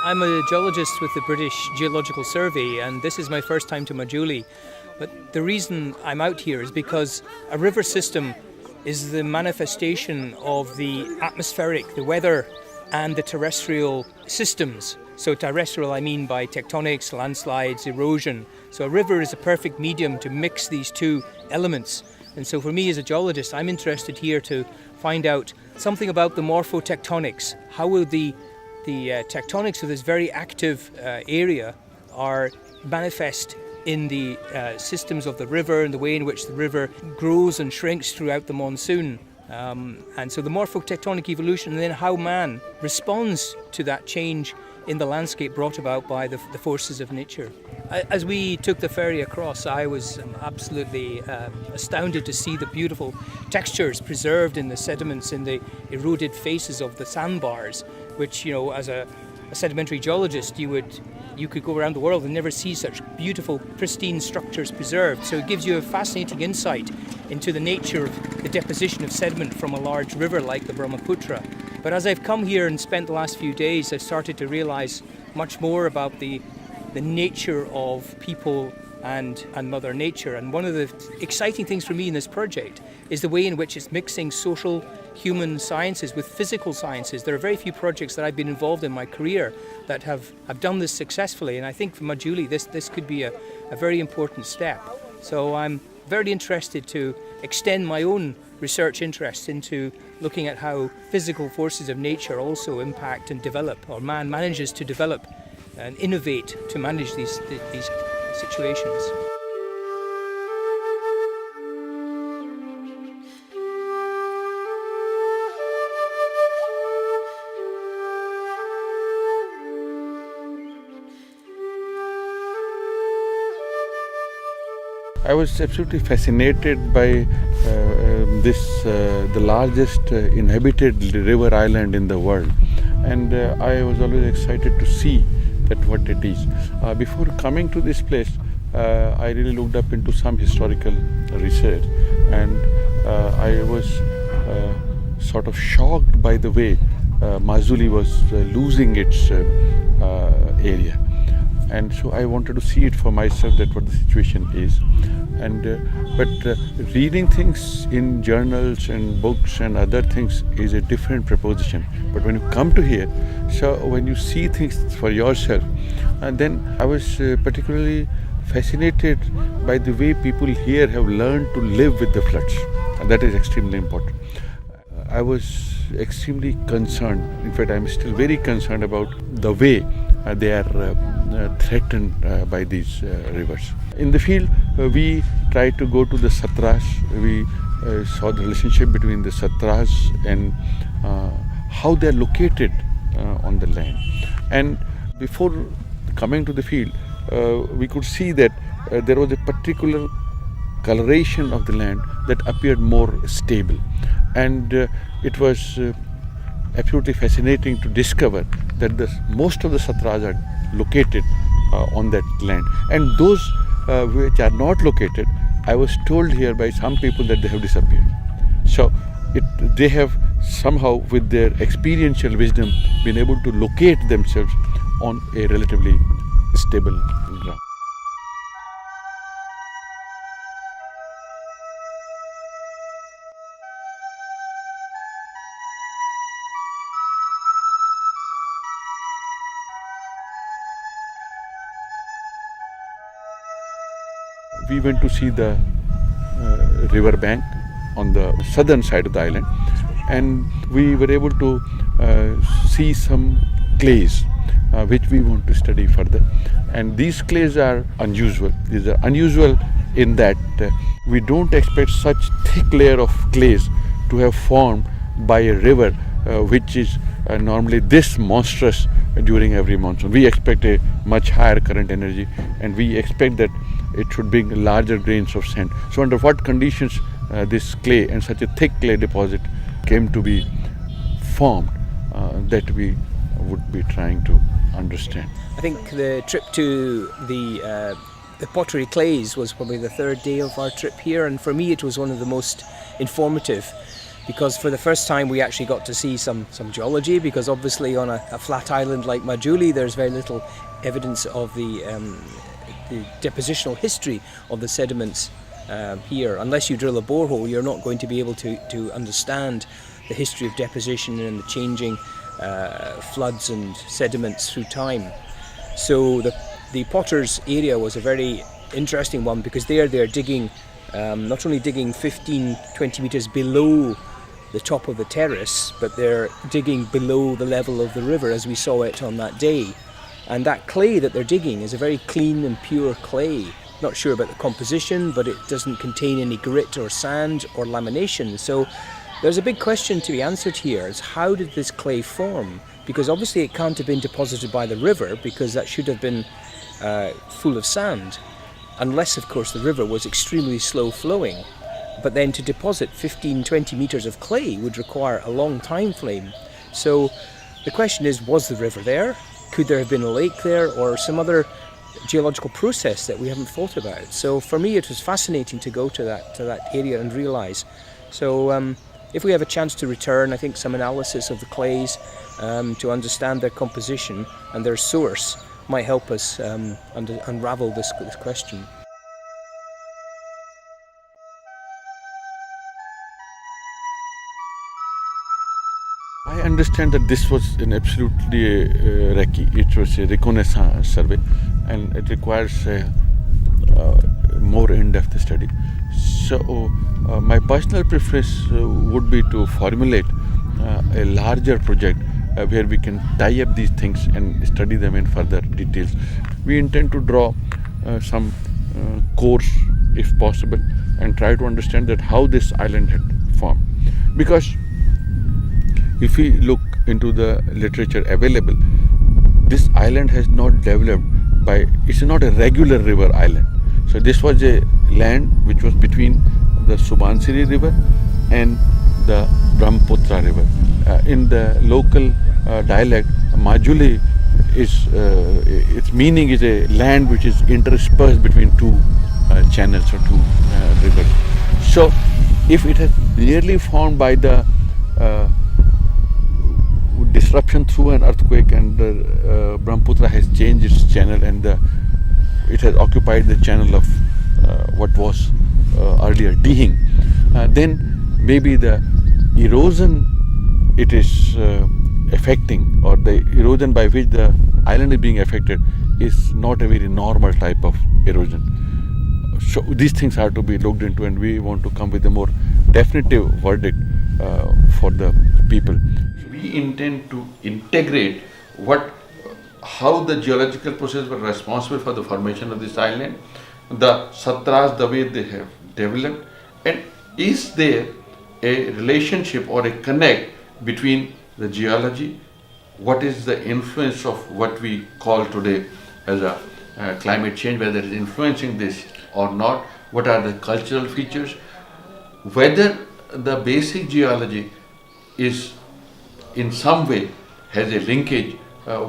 I'm a geologist with the British Geological Survey, and this is my first time to Majuli. But the reason I'm out here is because a river system is the manifestation of the atmospheric, the weather, and the terrestrial systems. So terrestrial I mean by tectonics, landslides, erosion. So a river is a perfect medium to mix these two elements. And so for me as a geologist, I'm interested here to find out something about the morphotectonics. How will the tectonics of this very active area are manifest in the systems of the river and the way in which the river grows and shrinks throughout the monsoon. And so the morphotectonic evolution, and then how man responds to that change in the landscape brought about by the forces of nature. As we took the ferry across, I was absolutely astounded to see the beautiful textures preserved in the sediments, in the eroded faces of the sandbars, which, you know, as a sedimentary geologist, you could go around the world and never see such beautiful, pristine structures preserved. So it gives you a fascinating insight into the nature of the deposition of sediment from a large river like the Brahmaputra. But as I've come here and spent the last few days, I've started to realize much more about the nature of people and Mother Nature. And one of the exciting things for me in this project is the way in which it's mixing social human sciences with physical sciences. There are very few projects that I've been involved in my career that have done this successfully, and I think for Majuli this could be a very important step. So I'm very interested to extend my own research interest into looking at how physical forces of nature also impact and develop, or man manages to develop and innovate to manage these situations. I was absolutely fascinated by the largest inhabited river island in the world, and I was always excited to see that what it is. Before coming to this place, I really looked up into some historical research, and I was sort of shocked by the way Majuli was losing its area. And so I wanted to see it for myself, that what the situation is. And but reading things in journals and books and other things is a different proposition. But when you come to here, so when you see things for yourself, then I was particularly fascinated by the way people here have learned to live with the floods. And that is extremely important. I was extremely concerned. In fact, I'm still very concerned about the way they are threatened by these rivers. In the field, we tried to go to the satras. We saw the relationship between the satras and how they are located on the land. And before coming to the field, we could see that there was a particular coloration of the land that appeared more stable. And it was absolutely fascinating to discover that most of the satras are located on that land, and those which are not located, I was told here by some people that they have disappeared. So they have somehow, with their experiential wisdom, been able to locate themselves on a relatively stable ground. We went to see the river bank on the southern side of the island, and we were able to see some clays which we want to study further. And these clays are unusual. These are unusual in that we don't expect such thick layer of clays to have formed by a river which is normally this monstrous during every monsoon. We expect a much higher current energy, and we expect that it should bring larger grains of sand. So under what conditions this clay and such a thick clay deposit came to be formed, that we would be trying to understand. I think the trip to the pottery clays was probably the third day of our trip here, and for me it was one of the most informative. because for the first time we actually got to see some geology, because obviously on a flat island like Majuli there's very little evidence of the depositional history of the sediments here. Unless you drill a borehole, you're not going to be able to understand the history of deposition and the changing floods and sediments through time. So the Potters area was a very interesting one, because they're digging, not only digging 15-20 meters below the top of the terrace, but they're digging below the level of the river as we saw it on that day. And that clay that they're digging is a very clean and pure clay. Not sure about the composition, but it doesn't contain any grit or sand or lamination. So there's a big question to be answered here, is how did this clay form? Because obviously it can't have been deposited by the river, because that should have been full of sand. Unless, of course, the river was extremely slow flowing. But then to deposit 15-20 meters of clay would require a long time frame. So the question is, was the river there? Could there have been a lake there, or some other geological process that we haven't thought about? So for me it was fascinating to go to that area and realise. So if we have a chance to return, I think some analysis of the clays to understand their composition and their source might help us unravel this question. I understand that this was an absolutely recce. It was a reconnaissance survey, and it requires more in-depth study. So my personal preference would be to formulate a larger project where we can tie up these things and study them in further details. We intend to draw some course, if possible, and try to understand that how this island had formed. Because if we look into the literature available, this island has not developed it's not a regular river island. So this was a land which was between the Subansiri river and the Brahmaputra river. In the local dialect, Majuli its meaning is a land which is interspersed between two channels or two rivers. So if it has nearly formed by the disruption through an earthquake, and the Brahmaputra has changed its channel, and it has occupied the channel of what was earlier Dihing, then maybe the erosion it is affecting, or the erosion by which the island is being affected, is not a very normal type of erosion. So these things are to be looked into, and we want to come with a more definitive verdict for the people. We intend to integrate how the geological processes were responsible for the formation of this island, the satras, the way they have developed, and is there a relationship or a connect between the geology, what is the influence of what we call today as a climate change, whether it is influencing this or not, what are the cultural features, whether the basic geology is in some way has a linkage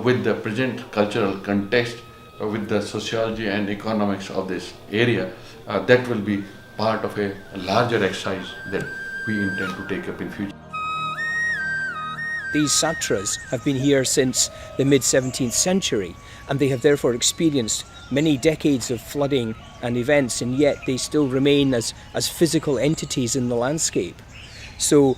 with the present cultural context, with the sociology and economics of this area. That will be part of a larger exercise that we intend to take up in future. These satras have been here since the mid-17th century, and they have therefore experienced many decades of flooding and events, and yet they still remain as physical entities in the landscape. So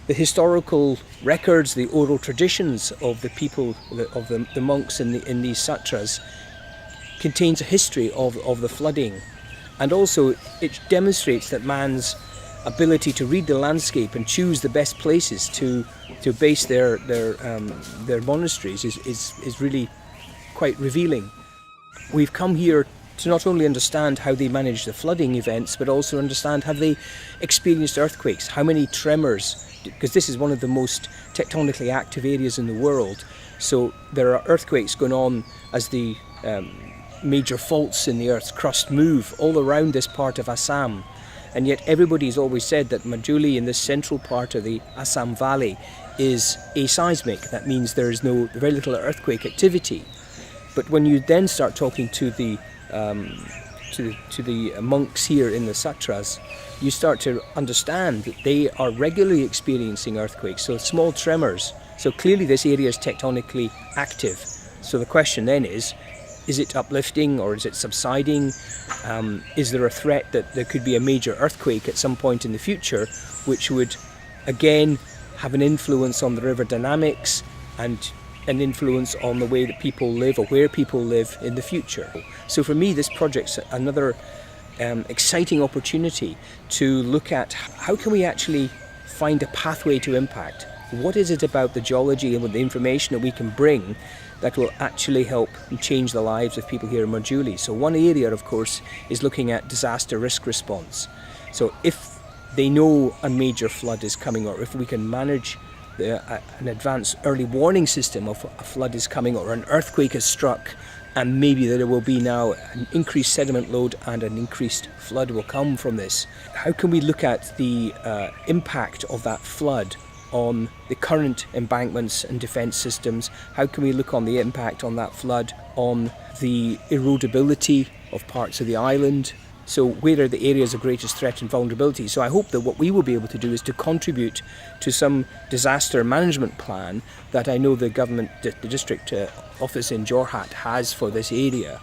the historical records, the oral traditions of the people, of the monks in these satras, contains a history of the flooding, and also it demonstrates that man's ability to read the landscape and choose the best places to base their monasteries is really quite revealing. We've come here to not only understand how they manage the flooding events, but also understand have they experienced earthquakes, how many tremors, because this is one of the most tectonically active areas in the world. So there are earthquakes going on as the major faults in the Earth's crust move all around this part of Assam. And yet everybody's always said that Majuli, in this central part of the Assam Valley, is aseismic. That means there is very little earthquake activity. But when you then start talking to the to the monks here in the Satras, you start to understand that they are regularly experiencing earthquakes, so small tremors. So clearly this area is tectonically active. So the question then is it uplifting or is it subsiding? Is there a threat that there could be a major earthquake at some point in the future, which would again have an influence on the river dynamics and an influence on the way that people live or where people live in the future? So for me, this project's another exciting opportunity to look at how can we actually find a pathway to impact. What is it about the geology and the information that we can bring that will actually help change the lives of people here in Majuli? So one area, of course, is looking at disaster risk response. So if they know a major flood is coming, or if we can manage an advanced early warning system of a flood is coming or an earthquake has struck, and maybe there will be now an increased sediment load and an increased flood will come from this. How can we look at the impact of that flood on the current embankments and defence systems? How can we look on the impact on that flood on the erodibility of parts of the island? So where are the areas of greatest threat and vulnerability? So I hope that what we will be able to do is to contribute to some disaster management plan that I know the government, the district office in Jorhat has for this area.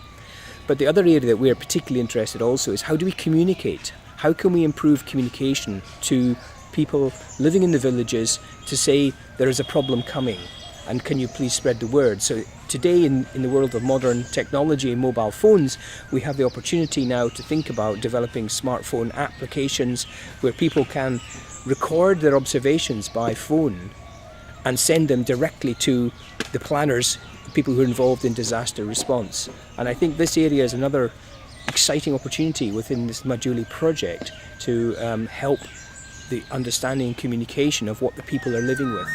But the other area that we're particularly interested also is how do we communicate? How can we improve communication to people living in the villages to say there is a problem coming and can you please spread the word? So today in the world of modern technology and mobile phones, we have the opportunity now to think about developing smartphone applications where people can record their observations by phone and send them directly to the planners, people who are involved in disaster response. And I think this area is another exciting opportunity within this Majuli project to help the understanding and communication of what the people are living with.